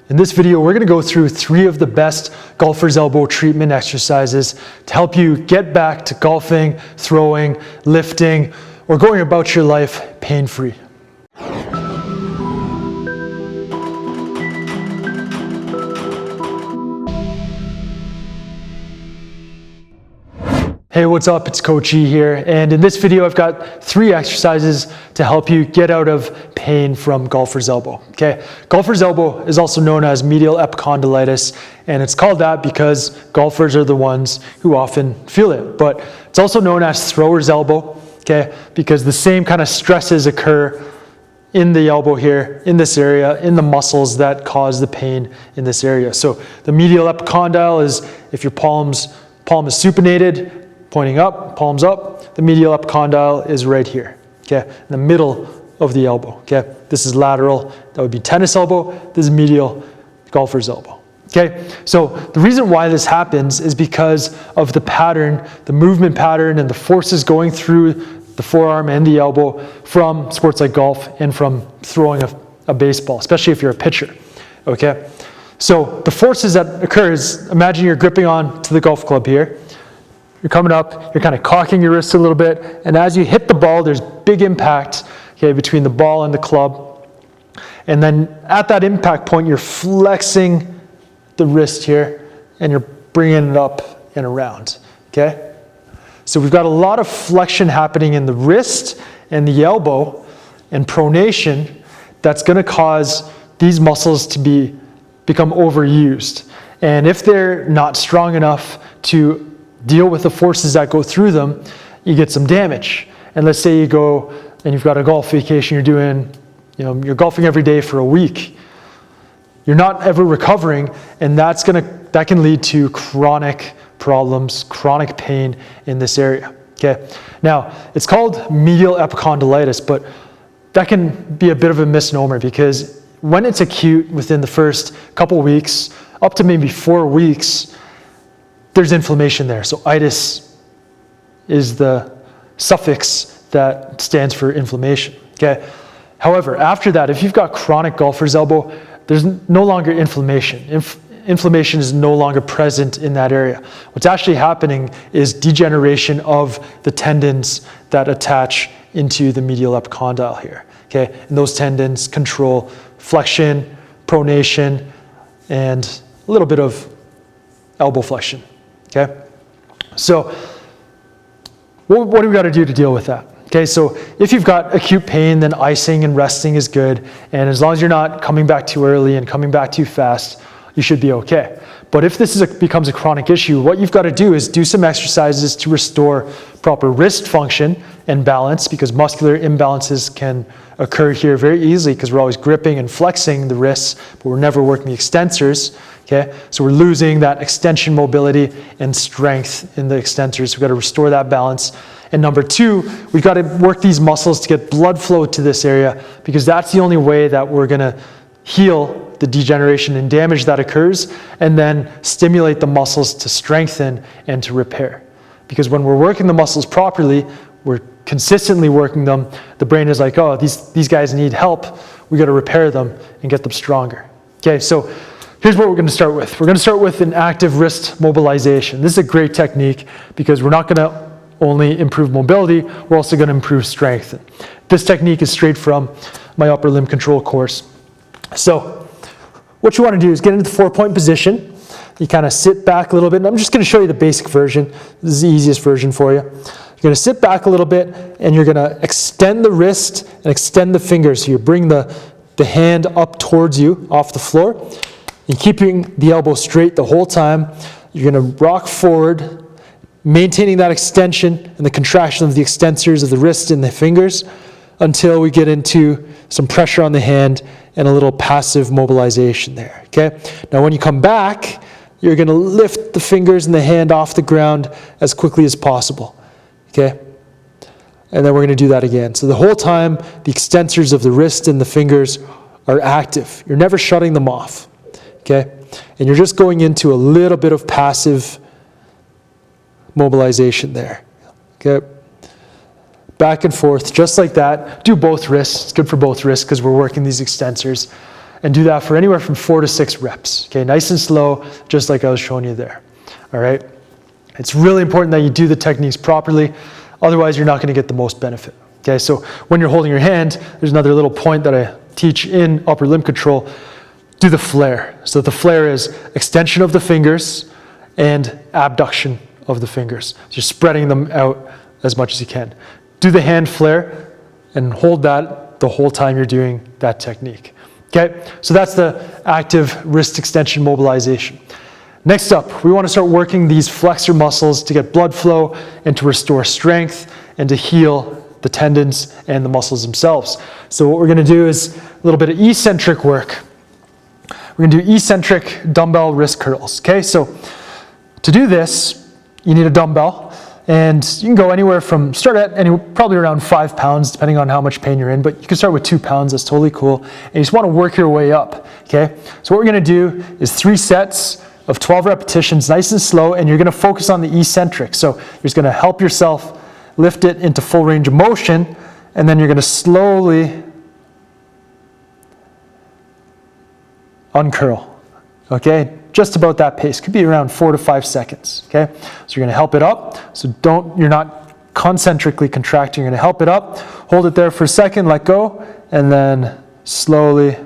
In this video, we're going to go through 3 of the best golfer's elbow treatment exercises to help you get back to golfing, throwing, lifting, or going about your life pain-free. Hey, what's up? It's Coach E here, and in this video I've got 3 exercises to help you get out of pain from golfer's elbow. Okay, golfer's elbow is also known as medial epicondylitis, and it's called that because golfers are the ones who often feel it. But it's also known as thrower's elbow, okay, because the same kind of stresses occur in the elbow here, in this area, in the muscles that cause the pain in this area. So the medial epicondyle is if your palm is supinated, pointing up, palms up. The medial epicondyle is right here, okay, in the middle of the elbow, okay. This is lateral, that would be tennis elbow. This is medial, golfer's elbow, okay. So the reason why this happens is because of the pattern, the movement pattern, and the forces going through the forearm and the elbow from sports like golf and from throwing a baseball, especially if you're a pitcher, okay. So the forces that occur is, imagine you're gripping on to the golf club here. You're coming up, you're kind of cocking your wrist a little bit, and as you hit the ball, there's big impact, okay, between the ball and the club. And then at that impact point, you're flexing the wrist here, and you're bringing it up and around, okay? So we've got a lot of flexion happening in the wrist and the elbow and pronation that's going to cause these muscles to become overused. And if they're not strong enough to deal with the forces that go through them, you get some damage. And let's say you go and you've got a golf vacation, you're golfing every day for a week. You're not ever recovering, and that can lead to chronic problems, chronic pain in this area, okay? Now, it's called medial epicondylitis, but that can be a bit of a misnomer because when it's acute within the first couple weeks, up to maybe 4 weeks, there's inflammation there. So itis is the suffix that stands for inflammation, okay? However, after that, if you've got chronic golfer's elbow, there's no longer inflammation. Inflammation is no longer present in that area. What's actually happening is degeneration of the tendons that attach into the medial epicondyle here, okay? And those tendons control flexion, pronation, and a little bit of elbow flexion. Okay, so what do we got to do to deal with that? Okay, so if you've got acute pain, then icing and resting is good. And as long as you're not coming back too early and coming back too fast, you should be okay. But if this becomes a chronic issue, what you've got to do is do some exercises to restore proper wrist function and balance, because muscular imbalances can occur here very easily because we're always gripping and flexing the wrists, but we're never working the extensors. Okay, so we're losing that extension mobility and strength in the extensors. We've got to restore that balance. And number 2, we've got to work these muscles to get blood flow to this area, because that's the only way that we're going to heal the degeneration and damage that occurs, and then stimulate the muscles to strengthen and to repair. Because when we're working the muscles properly, we're consistently working them, the brain is like, oh, these guys need help. We got to repair them and get them stronger. Okay, so here's what we're going to start with. We're going to start with an active wrist mobilization. This is a great technique because we're not going to only improve mobility, we're also going to improve strength. This technique is straight from my upper limb control course. So what you want to do is get into the 4-point position. You kind of sit back a little bit, and I'm just going to show you the basic version. This is the easiest version for you. You're going to sit back a little bit, and you're going to extend the wrist and extend the fingers. So you bring the hand up towards you off the floor. You're keeping the elbow straight the whole time. You're going to rock forward, maintaining that extension and the contraction of the extensors of the wrist and the fingers until we get into some pressure on the hand and a little passive mobilization there, okay? Now when you come back, you're going to lift the fingers and the hand off the ground as quickly as possible, okay? And then we're going to do that again. So the whole time, the extensors of the wrist and the fingers are active. You're never shutting them off. Okay, and you're just going into a little bit of passive mobilization there. Okay, back and forth, just like that. Do both wrists. It's good for both wrists because we're working these extensors. and do that for anywhere from 4 to 6 reps. Okay, nice and slow, just like I was showing you there. All right. It's really important that you do the techniques properly, otherwise you're not going to get the most benefit. Okay, so when you're holding your hand, there's another little point that I teach in upper limb control. Do the flare. So the flare is extension of the fingers and abduction of the fingers. So you're spreading them out as much as you can. Do the hand flare and hold that the whole time you're doing that technique. Okay, so that's the active wrist extension mobilization. Next up, we want to start working these flexor muscles to get blood flow and to restore strength and to heal the tendons and the muscles themselves. So what we're going to do is a little bit of eccentric work. We're going to do eccentric dumbbell wrist curls. Okay, so to do this, you need a dumbbell, and you can go anywhere from, start at probably around 5 pounds, depending on how much pain you're in, but you can start with 2 pounds, that's totally cool. And you just want to work your way up. Okay, so what we're going to do is 3 sets of 12 repetitions, nice and slow, and you're going to focus on the eccentric. So you're just going to help yourself lift it into full range of motion, and then you're going to slowly uncurl. Okay, just about that pace. Could be around 4 to 5 seconds. Okay, so you're going to help it up. So you're not concentrically contracting. You're going to help it up. Hold it there for a second. Let go, and then slowly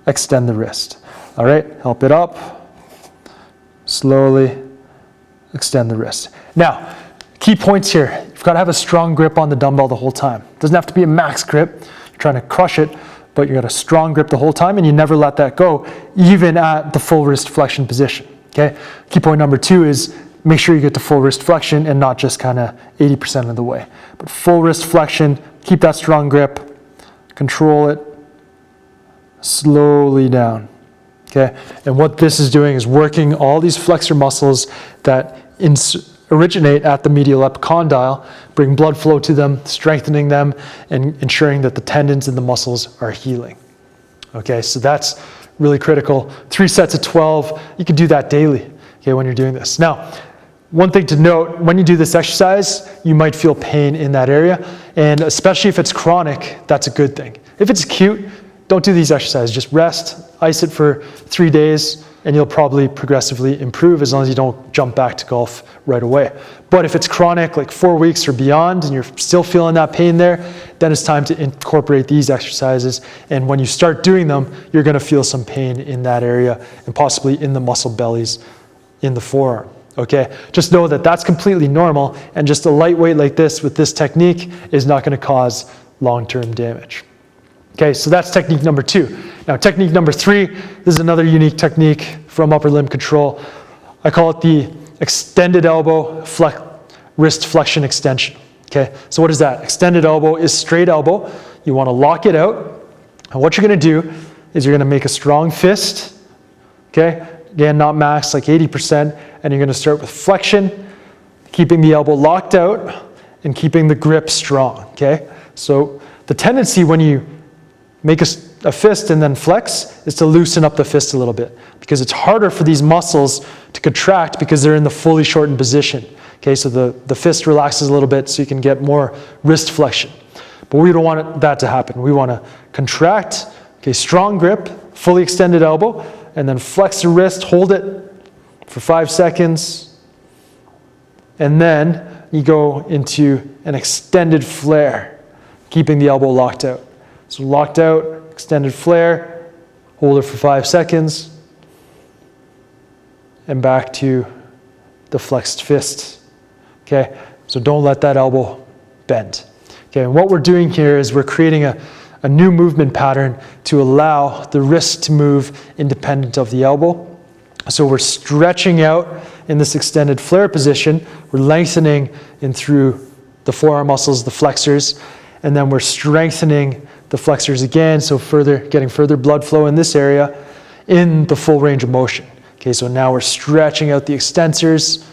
extend the wrist. All right, help it up. Slowly extend the wrist. Now, key points here. You've got to have a strong grip on the dumbbell the whole time. It doesn't have to be a max grip. You're trying to crush it, but you got a strong grip the whole time, and you never let that go, even at the full wrist flexion position. Okay. Key point number 2 is make sure you get to full wrist flexion and not just kind of 80% of the way. But full wrist flexion, keep that strong grip, control it, slowly down. Okay, and what this is doing is working all these flexor muscles that originate at the medial epicondyle, bring blood flow to them, strengthening them, and ensuring that the tendons and the muscles are healing. Okay, so that's really critical. 3 sets of 12, you can do that daily, okay, when you're doing this. Now, one thing to note, when you do this exercise, you might feel pain in that area, and especially if it's chronic, that's a good thing. If it's acute, don't do these exercises. Just rest, ice it for 3 days, and you'll probably progressively improve as long as you don't jump back to golf right away. But if it's chronic, like 4 weeks or beyond, and you're still feeling that pain there, then it's time to incorporate these exercises. And when you start doing them, you're going to feel some pain in that area and possibly in the muscle bellies in the forearm. Okay, just know that that's completely normal, and just a lightweight like this with this technique is not going to cause long-term damage. Okay, so that's technique number 2. Now, technique number 3, this is another unique technique from upper limb control. I call it the extended elbow wrist flexion extension. Okay, so what is that? Extended elbow is straight elbow. You want to lock it out. And what you're going to do is you're going to make a strong fist. Okay, again, not max, like 80%. And you're going to start with flexion, keeping the elbow locked out and keeping the grip strong. Okay, so the tendency when you make a fist and then flex is to loosen up the fist a little bit, because it's harder for these muscles to contract because they're in the fully shortened position. Okay, so the fist relaxes a little bit so you can get more wrist flexion. But we don't want that to happen. We want to contract, okay, strong grip, fully extended elbow, and then flex the wrist, hold it for 5 seconds, and then you go into an extended flare, keeping the elbow locked out. So locked out, extended flare, hold it for 5 seconds, and back to the flexed fist. Okay, so don't let that elbow bend. Okay, and what we're doing here is we're creating a new movement pattern to allow the wrist to move independent of the elbow. So we're stretching out in this extended flare position, we're lengthening in through the forearm muscles, the flexors, and then we're strengthening the flexors again, so getting further blood flow in this area in the full range of motion. Okay, so now we're stretching out the extensors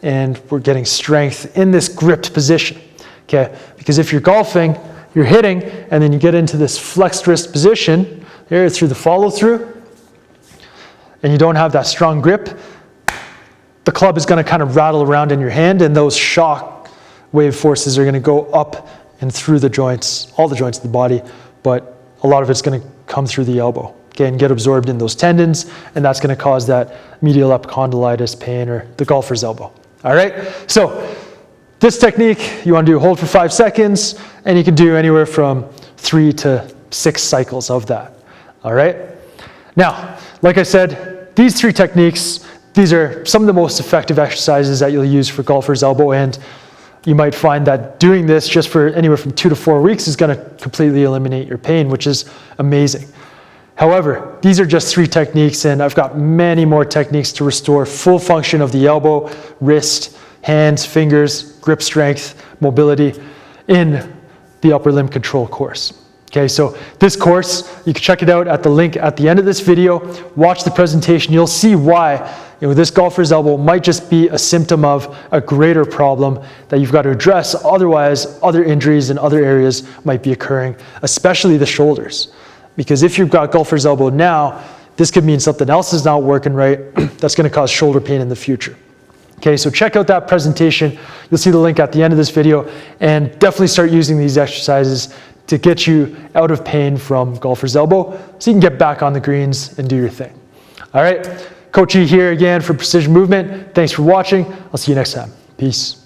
and we're getting strength in this gripped position. Okay, because if you're golfing, you're hitting, and then you get into this flexed wrist position here through the follow through, and you don't have that strong grip, the club is going to kind of rattle around in your hand, and those shock wave forces are going to go up and through the joints, all the joints of the body, but a lot of it's going to come through the elbow, okay, and get absorbed in those tendons, and that's going to cause that medial epicondylitis pain or the golfer's elbow. All right, so this technique you want to do hold for 5 seconds, and you can do anywhere from 3 to 6 cycles of that. All right, now, like I said, these 3 techniques, these are some of the most effective exercises that you'll use for golfer's elbow, and you might find that doing this just for anywhere from 2 to 4 weeks is going to completely eliminate your pain, which is amazing. However, these are just 3 techniques, and I've got many more techniques to restore full function of the elbow, wrist, hands, fingers, grip strength, mobility in the upper limb control course. Okay, so this course, you can check it out at the link at the end of this video. Watch the presentation. You'll see why this golfer's elbow might just be a symptom of a greater problem that you've got to address. Otherwise, other injuries in other areas might be occurring, especially the shoulders. Because if you've got golfer's elbow now, this could mean something else is not working right. That's going to cause shoulder pain in the future. Okay, so check out that presentation. You'll see the link at the end of this video, and definitely start using these exercises to get you out of pain from golfer's elbow so you can get back on the greens and do your thing. All right, Coach E here again for Precision Movement. Thanks for watching. I'll see you next time. Peace.